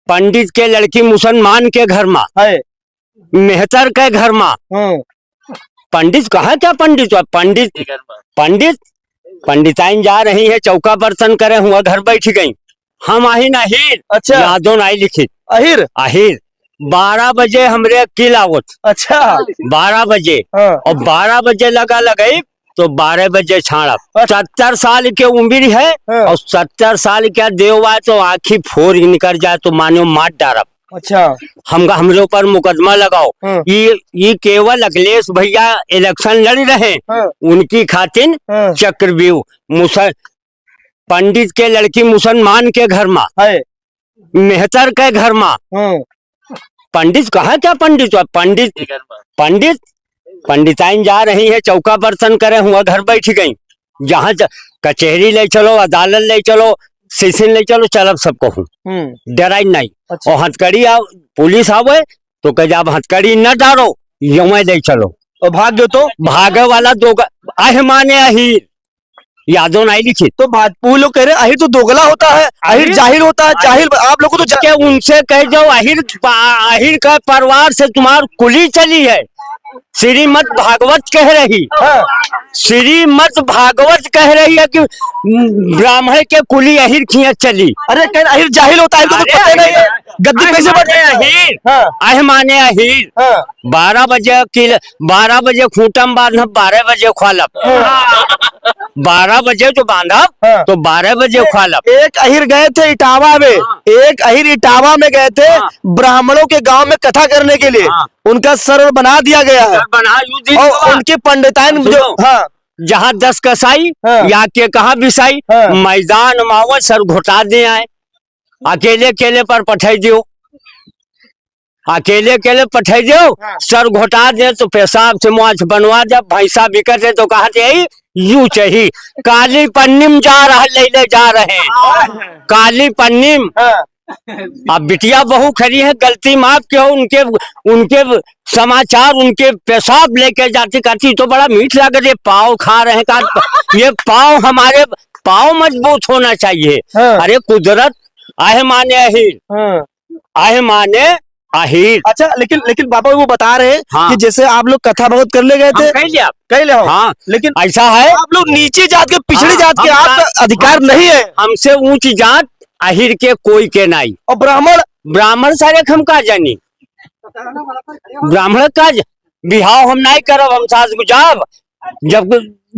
पंडित के लड़की मुसलमान के घर में है। मेहतर के घर में पंडित कहा क्या पंडित पंडित पंडित पंडिताइन जा रही है चौका बर्तन करे हुआ घर बैठ गई। हम आहिन अहिर। अच्छा। यादों नहीं लिखी अहिर अहिर 12 बजे हमरे किल आवत। अच्छा 12 बजे और 12 बजे लगा लगाई तो 12 बजे छाड़ा। 70 साल के उम्र है और 70 साल क्या देवा तो आखिर फोर निकल जाए तो मानो मार डारब। अच्छा हमरे ऊपर मुकदमा लगाओ। ये केवल अखिलेश भैया इलेक्शन लड़ रहे उनकी खातिर चक्रव्यूह पंडित के लड़की मुसलमान के घर में है। मेहतर के घर में पंडित कहा क्या पंडित पंडित पंडित पंडिताइन जा रही है चौका बर्तन करे हुआ घर बैठ गई। जहाँ कचहरी ले चलो अदालत ले चलो सेशन ले चलो चलब सब कहूँ डराई नहीं। अच्छा। और हथकड़ी पुलिस आवे तो कह जब हथकड़ी न डारो यू ले चलो और भाग गयो तो भागे वाला दो आह माने अहिर। यादों नहीं लिखी तो वो लोग कह रहे अहिर तो दोगला होता है, अहिर जाहिल होता है। जाहिल आप लोगों को तो उनसे कह जाओ अहिर का परिवार से तुम्हारी कुली चली है। श्रीमद भागवत कह रही श्रीमद भागवत कह रही है कि ब्राह्मण के कुली अहिर खियत चली। अरे कह अहिर जाहिल होता है तो पता नहीं है गद्दी कैसे बढ़े अहिर। आह माने अहिर 12 बजे खूंटम बांधब 12 बजे ख्वालब 12 बजे तो बांधब तो 12 बजे ख्वालब। एक अहिर गए थे इटावा में, एक अहिर इटावा में गए थे ब्राह्मणों के गांव में कथा करने के लिए। उनका सर बना दिया गया है और उनके पंडिताइन जो जहाँ 10 कसाई या के कहा विसाई मैदान मावत सर घोटा दे आए। अकेले अकेले पर पठाई दियो अकेले अकेले पठाई दियो सर घोटा दे तो पेशाब से मुआछ बनवा जब भैंसा बिकट है तो कहा यू चाहिए। काली पन्नीम जा रहे काली पन्नीम। अब बिटिया बहू खड़ी है गलती माफ क्यों उनके समाचार उनके पेशाब लेके जाती करती तो बड़ा मीठ लग रही। पाव खा रहे का ये पाव हमारे पाव मजबूत होना चाहिए। अरे कुदरत आह माने अहिर आह माने अहिर। अच्छा लेकिन बाबा वो बता रहे कि जैसे आप लोग कथा बहुत कर ले गए थे कह ले हाँ लेकिन ऐसा है आप लोग नीची जात के पिछड़ी जात के आपका अधिकार नहीं है। हमसे ऊंची जात अहिर के कोई के नहीं। और ब्राह्मण सारे हम का जानी ब्राह्मण का बिहाव हम नहीं करब। हम सास गुजाब जब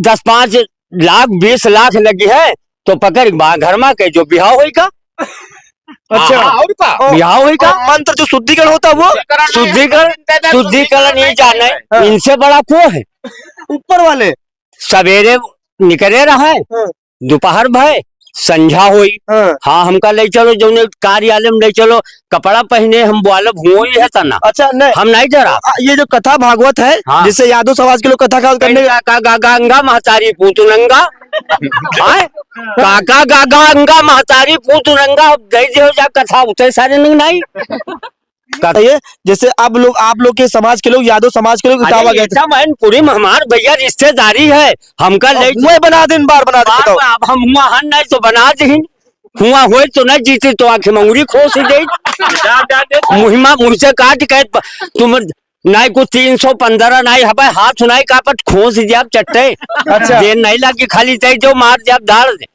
10-5 लाख 20 लाख लगी है तो पकड़ घर में कह जो बिहाव होई का। अच्छा बिहाव होई का मंत्र जो शुद्धिकरण होता है वो शुद्धिकरण ये जाने इनसे बड़ा को है ऊपर वाले। सवेरे निकले रहा है दोपहर भय संझा हुई। हाँ हमका ले चलो जो कार्यालय में ले चलो कपड़ा पहने हम बोलब हुआ ही है तना। अच्छा नहीं हम नहीं डरा। ये जो कथा भागवत है जिससे यादव समाज के लोग कथा करने गंगा महतारी पूतुनंगा काका गागा अंगा महतारी पूतुनंगा गई हो जा कथा उतरे सारे नहीं ये जैसे आप लोग के समाज के लोग यादव समाज के लोग दावा गए थे पूरी हमार भैया रिश्तेदारी है हमका ले बना दिन बार बना दे अब हम हुआ हन नहीं तो बना दे हुआ हो तो नहीं जीती तो आंखें मंगूरी खोस दे मुहिमा मुझसे काट के तुम नहीं कुछ 315 नहीं हवा हाथ सुनाई कापट खोस दिया चट्टे। अच्छा देर नहीं लगी खाली चाहिए जो मार जब डाल दे।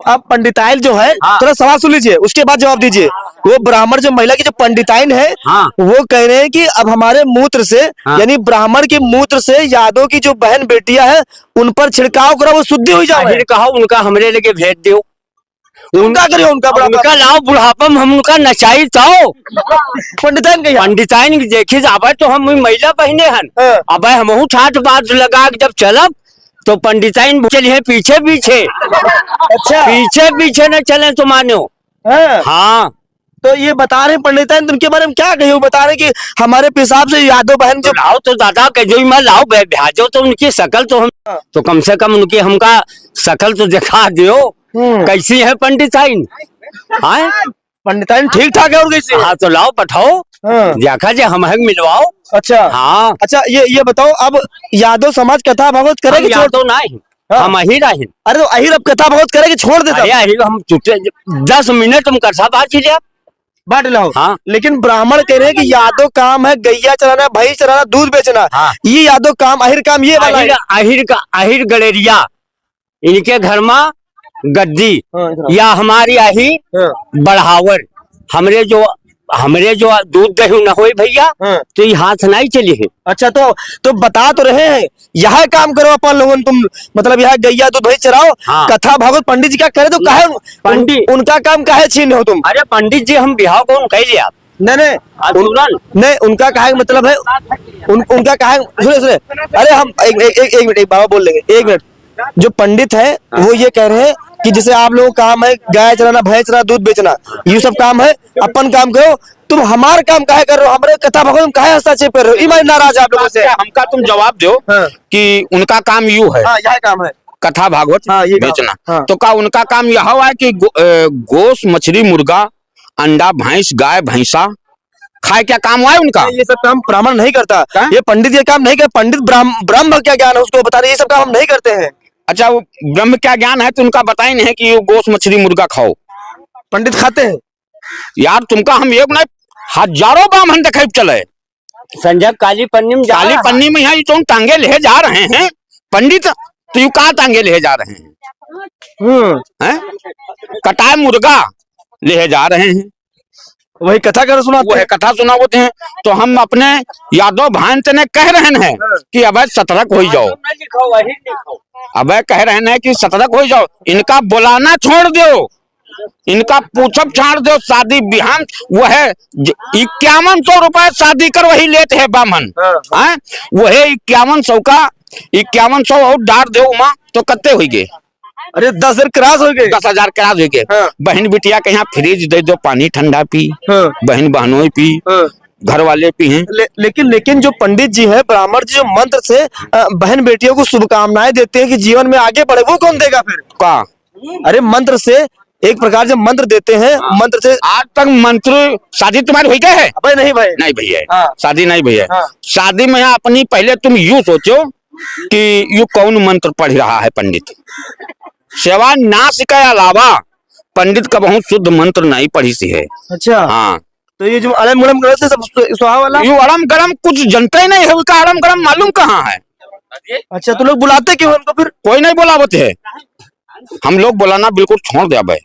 अब पंडिताइन जो है थोड़ा सवाल सुन लीजिए उसके बाद जवाब दीजिए। वो ब्राह्मण जो महिला की जो पंडिताइन है वो कह रहे हैं कि अब हमारे मूत्र से यानी ब्राह्मण के मूत्र से यादव की जो बहन बेटियां हैं उन पर छिड़काव करो वो शुद्धि हो जाए। कहा उनका हमरे लेके भेज दो उनका करिए उनका लाओ बुढ़ापम हम उनका नचाई तो पंडिताइन देखी अब तो हम महिला बहने हन अब हम ठाठ बात लगा जब चलब तो पंडिताइन चलिए पीछे पीछे। अच्छा पीछे न चले तो मानो। हाँ तो ये बता रहे पंडिताइन उनके बारे में क्या कहे वो बता रहे कि हमारे पेशाब से यादव बहन जो लाओ तो दादा कह जो मैं लाओ भेजो तो उनकी शकल तो हम तो कम से कम उनकी हमका शकल तो दिखा दो कैसी है पंडिताइन। हाँ पंडिताइन ठीक ठाक है और कैसे। हाँ तो लाओ पठाओ देखा जे हम मिलवाओ। अच्छा हाँ अच्छा ये बताओ अब यादव समाज कथा भागवत करेगी छोड़ तो नहीं हम अहिर अहिर। अरे तो अहिर अब कथा भागवत करेगी छोड़ देता अहिर हम 10 मिनट हम कथा बात लिया बांट लाओ। हाँ। लेकिन ब्राह्मण कह रहे हैं कि यादव काम है गैया चराना, भैंस चराना, दूध बेचना। हाँ। ये यादव काम, अहिर काम ये वाला है। अहिर गलेरिया, इनके घर में गद्दी या हमारी आही बढ़ावर, हमरे जो दूध दही न होई भैया तो ये हाथ नहीं चली है। अच्छा, तो बता तो रहे हैं यह काम करो अपन लोगों, तुम मतलब यह गैया दूध भैंस चराओ। हाँ। कथा भागवत पंडित जी क्या करे तो काहे पंडित उनका काम काहे छीन हो तुम? अरे पंडित जी हम बिहाव कौन कह लिया? नहीं नहीं, उनका काहे मतलब है उनका काहे, सुने अरे हम एक मिनट, एक बाबा बोल लेंगे, एक मिनट। जो पंडित है वो ये कह रहे हैं कि जैसे आप लोगों का काम है गाय चराना, भैंस चराना, दूध बेचना, ये सब काम है, अपन काम करो। तुम हमारा काम काहे कर रहे हो? हमारे कथा भगवान काहे हस्तक्षेप कर रहे हो? ईमान नाराज आप लोगों से। हमका तुम जवाब दो कि उनका काम यू है, हाँ, यह काम है कथा भागवत ये बेचना। हाँ। तो का उनका काम यह है कि गोश, मछली, मुर्गा, अंडा, भैंस, गाय, भैंसा खाए, क्या काम हुआ है उनका? ये सब काम ब्राह्मण नहीं करता। ये पंडित ये काम नहीं करता। पंडित ब्रह्म क्या ज्ञान है उसको बता रहे, ये सब काम हम नहीं करते हैं। अच्छा, वो ब्रह्म क्या ज्ञान है तो उनका बताई नहीं है कि ये गोश, मछली, मुर्गा खाओ। पंडित खाते हैं यार, तुमका हम एक नहीं हजारों ब्राह्मण देखे चले संजय काली पन्नी में काली पन्नी में यहाँ तो टांगे ले जा रहे हैं पंडित, तो यू कहा टांगे ले जा रहे हैं? कटाए मुर्गा ले जा रहे हैं, वही कथा कर सुनाते वो है कथा सुनाते हैं। तो हम अपने यादव भाई ने कह रहे हैं कि अब सतर्क हो जाओ, अब कह रहे हैं कि सतर्क हो जाओ, इनका बुलाना छोड़ दो, इनका पूछब छाड़ दो। शादी बिहान वो है 5100 रुपए शादी कर वही लेते है ब्राह्मण, वो है 5100 का 5100 और डार दो माँ तो कत्ते हो गए? अरे 10,000 क्रॉस हो गए, 10,000 क्रॉस हो गए। बहन बिटिया के यहाँ फ्रिज दे दो, पानी ठंडा पी, बहन बहनों पी, घर वाले पी हैं। लेकिन जो पंडित जी है, ब्राह्मण जी, जो मंत्र से बहन बेटियों को शुभकामनाएं देते हैं कि जीवन में आगे बढ़े, वो कौन देगा फिर? का अरे मंत्र से एक प्रकार से मंत्र देते हैं, मंत्र से। आज तक मंत्र शादी तुम्हारी हुई है? भाई नहीं भाई, नहीं भैया, हाँ। शादी नहीं भैया। हाँ। शादी में अपनी पहले तुम यू सोचो कि यू कौन मंत्र पढ़ रहा है पंडित। सेवा नाश के अलावा पंडित का बहुत शुद्ध मंत्र नहीं पढ़ी सी है। अच्छा, हाँ। तो ये जो अलम गलम करते सब सुहा वाला, यू अड़म गरम कुछ जनता ही नहीं है, उसका अड़म गरम मालूम कहाँ है? अच्छा, तो लोग बुलाते क्यों उनको फिर? कोई नहीं बुलावते है, हम लोग बुलाना बिल्कुल छोड़ दिया भाई।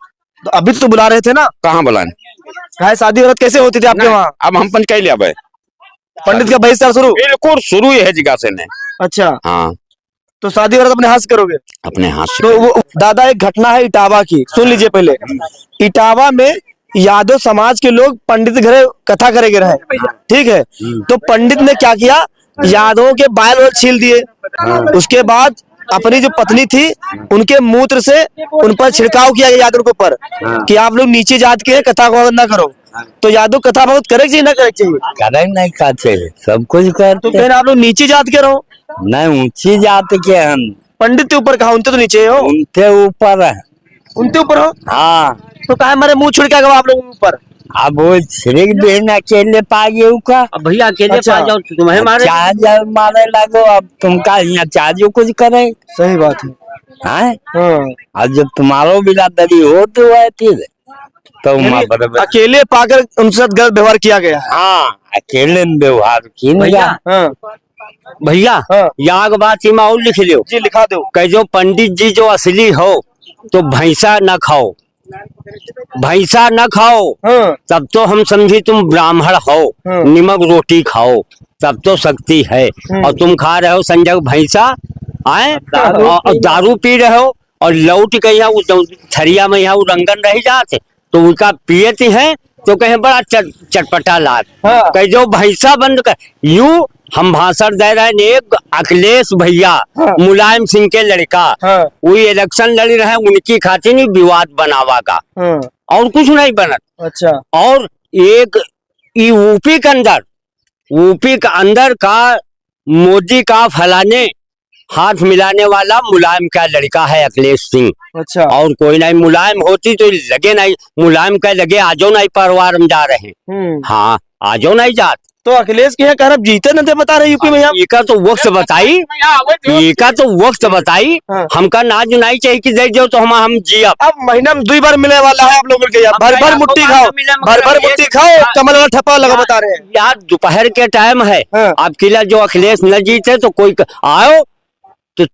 तो अभी तो बुला रहे थे ना, कहाँ बुलाने? कहा शादी व्रत कैसे होती थी आपके वहाँ? अब हम पंच कह लिया भाई, पंडित का बहिष्कार शुरू? बिल्कुल शुरू ही है जगह से ने। अच्छा, हाँ, तो शादी व्रत अपने हाथ से करोगे? अपने हाथ से। तो वो दादा, एक घटना है इटावा की, सुन लीजिए पहले। इटावा में यादव समाज के लोग पंडित घरे कथा करे रहे, ठीक है। तो पंडित ने क्या किया, यादवों के बाल और छील दिए। उसके बाद अपनी जो पत्नी थी उनके मूत्र से उन पर छिड़काव किया गया यादव के ऊपर कि आप लोग नीचे जात के कथा भागवत ना करो। तो यादव कथा भागवत करे चाहिए ना करे चाहिए? करे नहीं खाते, सब कुछ करते। तो फिर आप लोग नीचे जात के रहो। नहीं, ऊंची जात के हम। पंडित के ऊपर कहा, उनते तो नीचे हो। उनके ऊपर है। उनके ऊपर हो? हाँ। तो कहा हमारे मुंह छिड़का गया आप लोगों के ऊपर? अब वो छिड़क देना, अकेले पा गए का। अब भैया अकेले अच्छा। पा जाओ तो तुम्हें मारे, चार्ज मारे लगो। अब तुमका यहाँ चार्ज कुछ करे। सही बात है। हाँ? हाँ। अब जब तुम्हारो बिरादरी हो तो है तो अकेले पाकर उनके साथ गलत व्यवहार किया गया। हाँ, अकेले व्यवहार की भैया। भैया यहाँ के बात सीमा और लिख लो जी, लिखा दो। कह जो पंडित जी जो असली हो तो भैंसा न खाओ, भैंसा न खाओ, तब तो हम समझी तुम ब्राह्मण हो। नमक रोटी खाओ तब तो शक्ति है। और तुम खा रहे हो संजय भैंसा, आए और दारू पी रहे हो और लौट के यहाँ थरिया में यहाँ रंगन रह जाते तो उनका पियती है तो कहे बड़ा चटपटा लाग। कह जो भैंसा बंद कर। यूं हम भाषण दे रहे हैं, एक अखिलेश भैया मुलायम सिंह के लड़का, वो इलेक्शन लड़ रहे हैं, उनकी खातिर नहीं विवाद बनावा का, और कुछ नहीं बनत। अच्छा। और एक यूपी के अंदर का मोदी का फलाने हाथ मिलाने वाला मुलायम का लड़का है अखिलेश सिंह। अच्छा। और कोई नहीं, मुलायम होती तो लगे नहीं, मुलायम का लगे आजो नहीं परिवार में जा रहे हैं। हाँ, आजो नहीं जात। तो अखिलेश के यहाँ कह रहे जीते न थे, बता रहे यूपी में यहाँ। इका तो वक्त बताई, इका तो वक्त बताई, हाँ। हमका ना जुनाई चाहिए कि दे दो तो हम जिया। अब महीना में 2 बार मिलने वाला है आप लोगों के यहाँ, भर भर मुट्ठी खाओ, भर भर मुट्ठी खाओ, कमल वाला ठप्पा लगा बता रहे हैं। यार दोपहर के टाइम है, हाँ। अब किला जो अखिलेश न जीते तो कोई आओ तो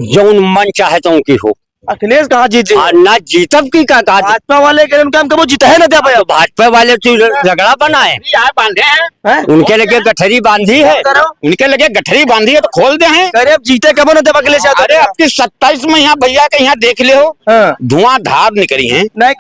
जौन मन चाहे तो उनकी हो। अखिलेश कहाँ जीत ना जीतब की का कहा, भाजपा वाले कह रहे उनका हम कबो जीता है ना दे भैया। भाजपा वाले तो झगड़ा बनाए, बांधे हैं, उनके लगे गठरी बांधी है, उनके लगे गठरी बांधी है तो खोल दे हैं। अरे अब जीते कबो ना दे अखिलेश यादव। अरे आपकी 27 में यहाँ भैया के यहाँ देख ले हो, हाँ। धुआंधार निकली है। नहीं